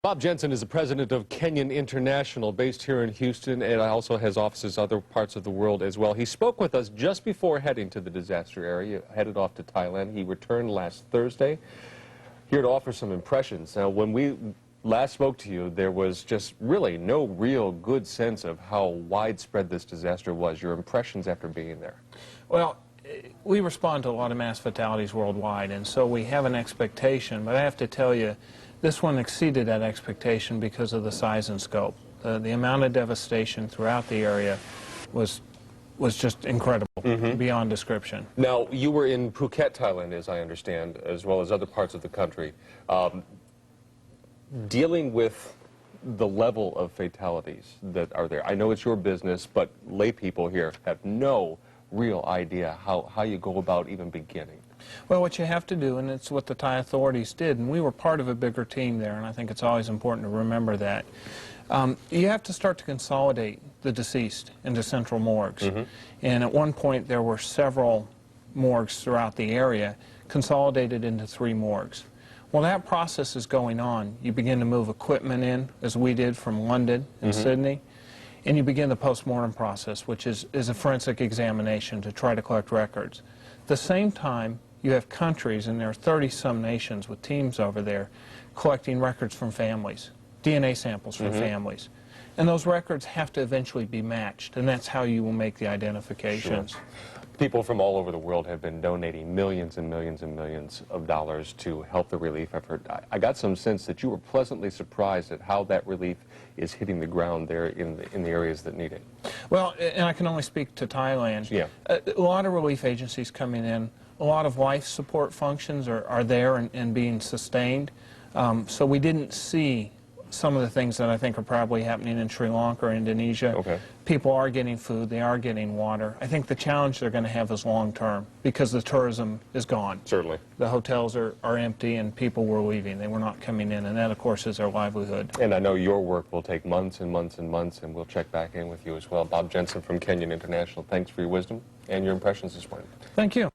Bob Jensen is the president of Kenyan International, based here in Houston, and also has offices other parts of the world as well. He spoke with us just before heading to the disaster area, headed off to Thailand. He returned last Thursday, here to offer some impressions. Now, when we last spoke to you, there was just really no real good sense of how widespread this disaster was. Your impressions after being there? Well, we respond to a lot of mass fatalities worldwide, and so we have an expectation, but I have to tell you, this one exceeded that expectation because of the size and scope. The amount of devastation throughout the area was just incredible, beyond description. Now, you were in Phuket, Thailand, as I understand, as well as other parts of the country. Dealing with the level of fatalities that are there, I know it's your business, but lay people here have no real idea how you go about even beginning. Well, what you have to do, and it's what the Thai authorities did, and we were part of a bigger team there, and I think it's always important to remember that. You have to start to consolidate the deceased into central morgues. And at one point there were several morgues throughout the area consolidated into 3 morgues. Well, that process is going on. You begin to move equipment in, as we did from London and Sydney, and you begin the post-mortem process, which is a forensic examination to try to collect records. At the same time, you have countries, and there are 30-some nations with teams over there, collecting records from families, DNA samples from families. And those records have to eventually be matched, and that's how you will make the identifications. Sure. People from all over the world have been donating millions and millions and millions of dollars to help the relief effort. I got some sense that you were pleasantly surprised at how that relief is hitting the ground there in the areas that need it. Well, and I can only speak to Thailand. Yeah. A lot of relief agencies coming in. A lot of life support functions are there and being sustained. So we didn't see some of the things that I think are probably happening in Sri Lanka or Indonesia. Okay. People are getting food, they are getting water. I think the challenge they're going to have is long-term because the tourism is gone. Certainly. The hotels are empty and people were leaving. They were not coming in, and that, of course, is their livelihood. And I know your work will take months and months and months, and we'll check back in with you as well. Bob Jensen from Kenyan International, thanks for your wisdom and your impressions this morning. Thank you.